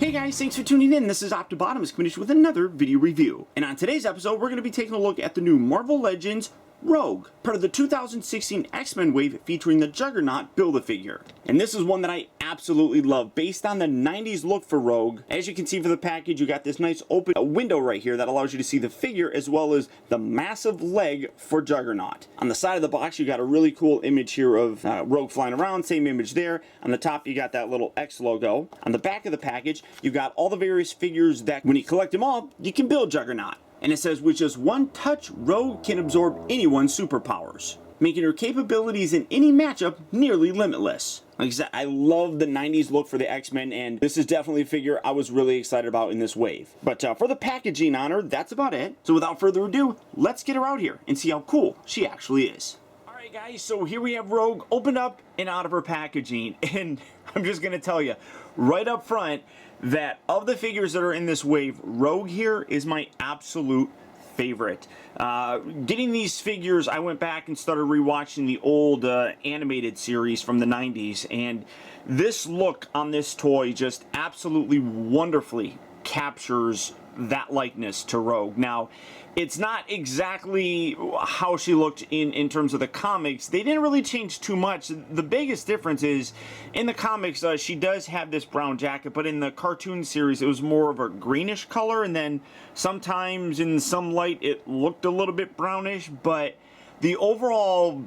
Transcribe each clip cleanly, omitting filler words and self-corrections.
Hey guys, thanks for tuning in. This is optibotimus coming with another video review. And on today's episode, we're going to be taking a look at the new Marvel Legends Rogue, part of the 2016 X-Men wave featuring the Juggernaut Build-A-Figure. And this is one that I absolutely love, based on the 90s look for Rogue. As you can see for the package, you got this nice open window right here that allows you to see the figure as well as the massive leg for Juggernaut. On the side of the box, you got a really cool image here of Rogue flying around, same image there. On the top, you got that little X logo. On the back of the package, you got all the various figures that, when you collect them all, you can build Juggernaut. And it says, with just one touch, Rogue can absorb anyone's superpowers, making her capabilities in any matchup nearly limitless. Like I said, I love the 90s look for the X-Men, and this is definitely a figure I was really excited about in this wave. But for the packaging on her, that's about it. So without further ado, let's get her out here and see how cool she actually is. Alright guys, so here we have Rogue opened up and out of her packaging, and I'm just going to tell you, right up front, that of the figures that are in this wave, Rogue here is my absolute favorite. Getting these figures, I went back and started rewatching the old animated series from the 90s, and this look on this toy just absolutely wonderfully captures that likeness to Rogue. Now, it's not exactly how she looked in terms of the comics. They didn't really change too much. The biggest difference is, in the comics, she does have this brown jacket, but in the cartoon series, it was more of a greenish color, and then sometimes in some light, it looked a little bit brownish, but the overall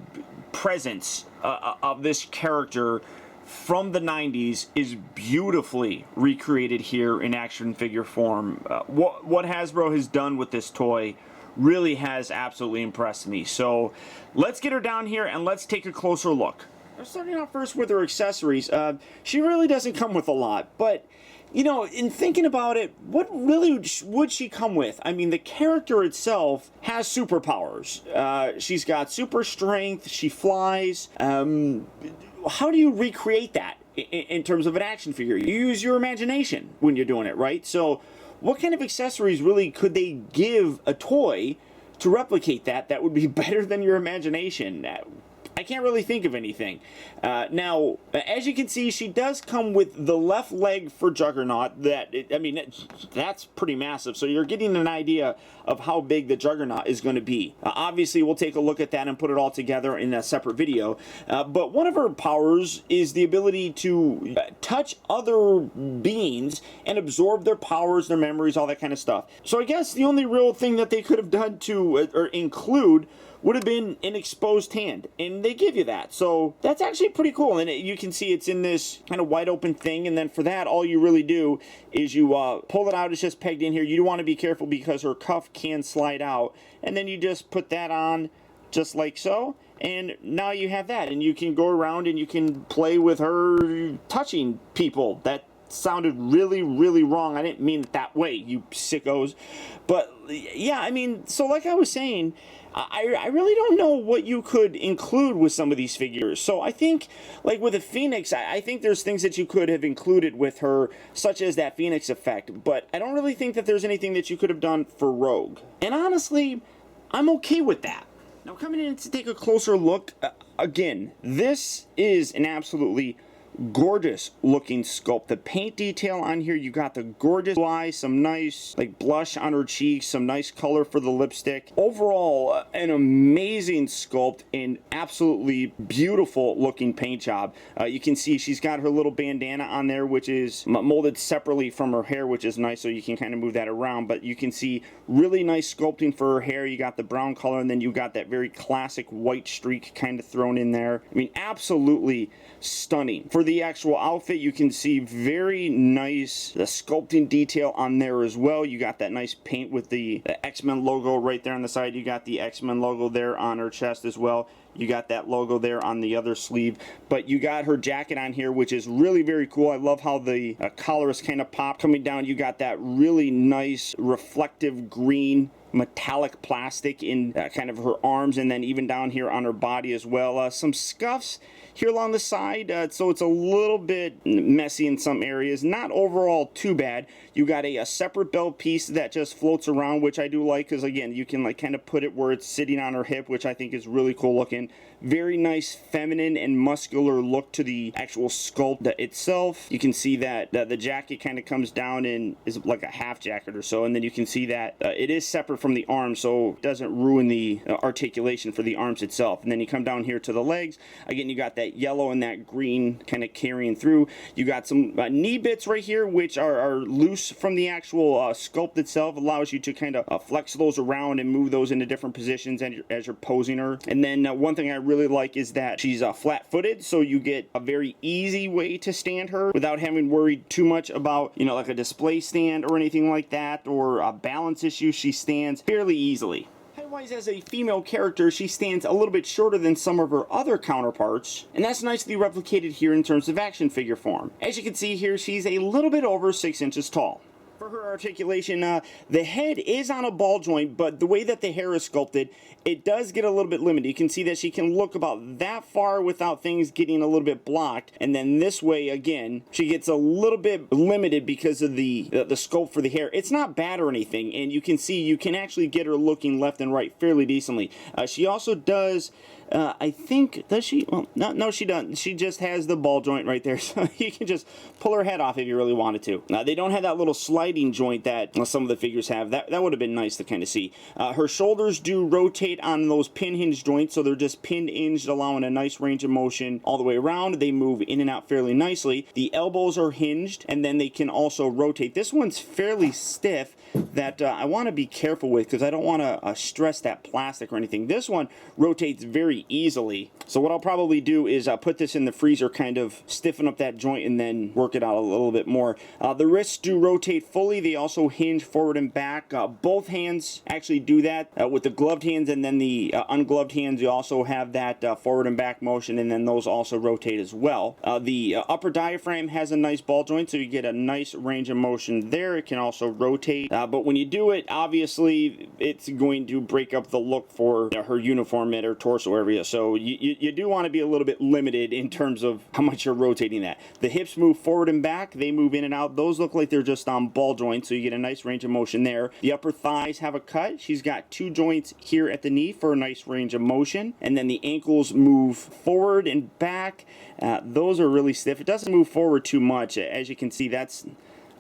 presence of this character from the 90s is beautifully recreated here in action figure form. What Hasbro has done with this toy really has absolutely impressed me. So let's get her down here and let's take a closer look. Starting out first with her accessories, she really doesn't come with a lot, but you know, in thinking about it, what really would she come with? I mean, the character itself has superpowers. She's got super strength, she flies. How do you recreate that in terms of an action figure? You use your imagination when you're doing it, right? So what kind of accessories really could they give a toy to replicate that would be better than your imagination? I can't really think of anything. Now, as you can see, she does come with the left leg for Juggernaut. That's pretty massive. So you're getting an idea of how big the Juggernaut is going to be. Obviously, we'll take a look at that and put it all together in a separate video. But one of her powers is the ability to touch other beings and absorb their powers, their memories, all that kind of stuff. So I guess the only real thing that they could have done to or include would have been an exposed hand, and they give you that. So that's actually pretty cool, and you can see it's in this kind of wide open thing, and then for that, all you really do is you pull it out. It's just pegged in here. You do want to be careful because her cuff can slide out, and then you just put that on just like so, and now you have that, and you can go around and you can play with her touching people. That sounded really, really wrong. I didn't mean it that way, you sickos. But yeah, I mean, so like I was saying, I really don't know what you could include with some of these figures. So I think, like with a Phoenix, I think there's things that you could have included with her, such as that Phoenix effect. But I don't really think that there's anything that you could have done for Rogue. And honestly, I'm okay with that. Now coming in to take a closer look, again, this is an absolutely gorgeous looking sculpt. The paint detail on here, you got the gorgeous eyes, some nice like blush on her cheeks, some nice color for the lipstick. Overall, an amazing sculpt and absolutely beautiful looking paint job. You can see she's got her little bandana on there, which is molded separately from her hair, which is nice, so you can kind of move that around. But you can see really nice sculpting for her hair. You got the brown color, and then you got that very classic white streak kind of thrown in there. I mean, absolutely stunning. For the actual outfit, you can see very nice sculpting detail on there as well. You got that nice paint with the X-Men logo right there on the side. You got the X-Men logo there on her chest as well. You got that logo there on the other sleeve, but you got her jacket on here, which is really very cool. I love how the collar is kind of popped coming down. You got that really nice reflective green metallic plastic in kind of her arms, and then even down here on her body as well. Some scuffs here along the side, so it's a little bit messy in some areas. Not overall too bad. You got a separate belt piece that just floats around, which I do like, because again, you can like kind of put it where it's sitting on her hip, which I think is really cool looking. very nice feminine and muscular look to the actual sculpt itself. You can see that the jacket kind of comes down and is like a half jacket or so, and then you can see that it is separate from the arms, so it doesn't ruin the articulation for the arms itself. And then you come down here to the legs. Again, you got that yellow and that green kind of carrying through. You got some knee bits right here, which are loose from the actual sculpt itself. Allows you to kind of flex those around and move those into different positions as you're posing her. And then one thing I really like is that she's flat-footed, so you get a very easy way to stand her without having worried too much about, you know, like a display stand or anything like that, or a balance issue. She stands fairly easily. Height-wise, as a female character, she stands a little bit shorter than some of her other counterparts, and that's nicely replicated here in terms of action figure form. As you can see here, she's a little bit over 6 inches tall. For her articulation, the head is on a ball joint, but the way that the hair is sculpted, it does get a little bit limited. You can see that she can look about that far without things getting a little bit blocked, and then this way, again, she gets a little bit limited because of the sculpt for the hair. It's not bad or anything, and you can see you can actually get her looking left and right fairly decently. She also does... I think, does she? Well, no, she doesn't. She just has the ball joint right there, so you can just pull her head off if you really wanted to. They don't have that little sliding joint that some of the figures have. That would have been nice to kind of see. Her shoulders do rotate on those pin hinge joints, so they're just pinned hinged, allowing a nice range of motion all the way around. They move in and out fairly nicely. The elbows are hinged, and then they can also rotate. This one's fairly stiff that I want to be careful with because I don't want to stress that plastic or anything. This one rotates very easily, so what I'll probably do is put this in the freezer, kind of stiffen up that joint, and then work it out a little bit more. The wrists do rotate fully. They also hinge forward and back. Both hands actually do that with the gloved hands, and then the ungloved hands, you also have that forward and back motion, and then those also rotate as well. The upper diaphragm has a nice ball joint, so you get a nice range of motion there. It can also rotate, but when you do it, obviously it's going to break up the look for her uniform at her torso area, so you do want to be a little bit limited in terms of how much you're rotating that. The hips move forward and back. They move in and out. Those look like they're just on ball joints, so you get a nice range of motion there. The upper thighs have a cut. She's got 2 joints here at the knee for a nice range of motion, and then the ankles move forward and back. Those are really stiff. It doesn't move forward too much. As you can see, that's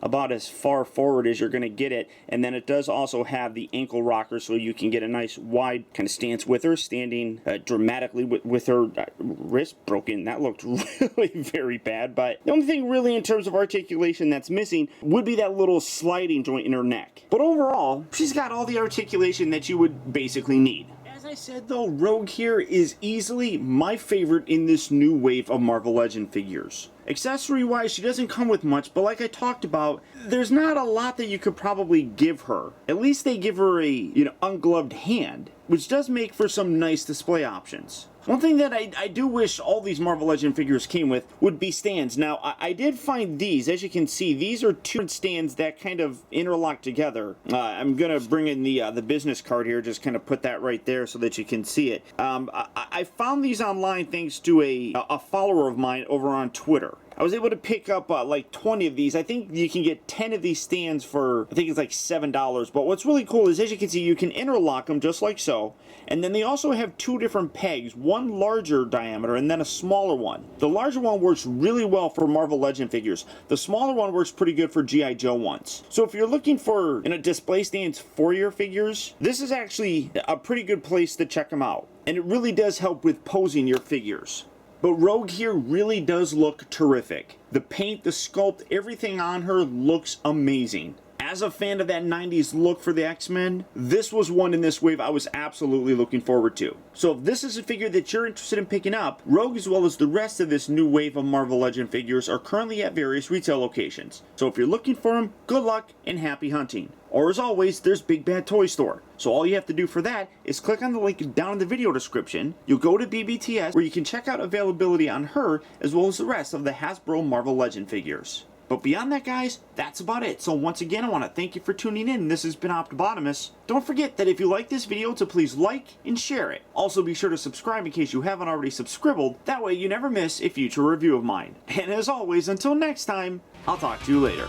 about as far forward as you're going to get it. And then it does also have the ankle rocker, so you can get a nice wide kind of stance with her, standing dramatically with her wrist broken. That looked really very bad. But the only thing really in terms of articulation that's missing would be that little sliding joint in her neck. But overall, she's got all the articulation that you would basically need. As I said though, Rogue here is easily my favorite in this new wave of Marvel Legend figures. Accessory wise, she doesn't come with much, but like I talked about, there's not a lot that you could probably give her. At least they give her a, you know, ungloved hand, which does make for some nice display options. One thing that I do wish all these Marvel Legend figures came with would be stands. Now, I did find these. As you can see, these are 2 stands that kind of interlock together. I'm going to bring in the business card here, just kind of put that right there so that you can see it. I found these online thanks to a follower of mine over on Twitter. I was able to pick up like 20 of these. I think you can get 10 of these stands for, I think it's like $7. But what's really cool is, as you can see, you can interlock them just like so. And then they also have 2 different pegs, one larger diameter and then a smaller one. The larger one works really well for Marvel Legend figures. The smaller one works pretty good for G.I. Joe ones. So if you're looking for display stands for your figures, this is actually a pretty good place to check them out. And it really does help with posing your figures. But Rogue here really does look terrific. The paint, the sculpt, everything on her looks amazing. As a fan of that 90s look for the X-Men, this was one in this wave I was absolutely looking forward to. So if this is a figure that you're interested in picking up, Rogue as well as the rest of this new wave of Marvel Legend figures are currently at various retail locations. So if you're looking for them, good luck and happy hunting. Or as always, there's Big Bad Toy Store. So all you have to do for that is click on the link down in the video description. You'll go to BBTS where you can check out availability on her as well as the rest of the Hasbro Marvel Legend figures. But beyond that, guys, that's about it. So once again, I want to thank you for tuning in. This has been Optibotimus. Don't forget that if you like this video, to please like and share it. Also, be sure to subscribe in case you haven't already subscribed. That way you never miss a future review of mine. And as always, until next time, I'll talk to you later.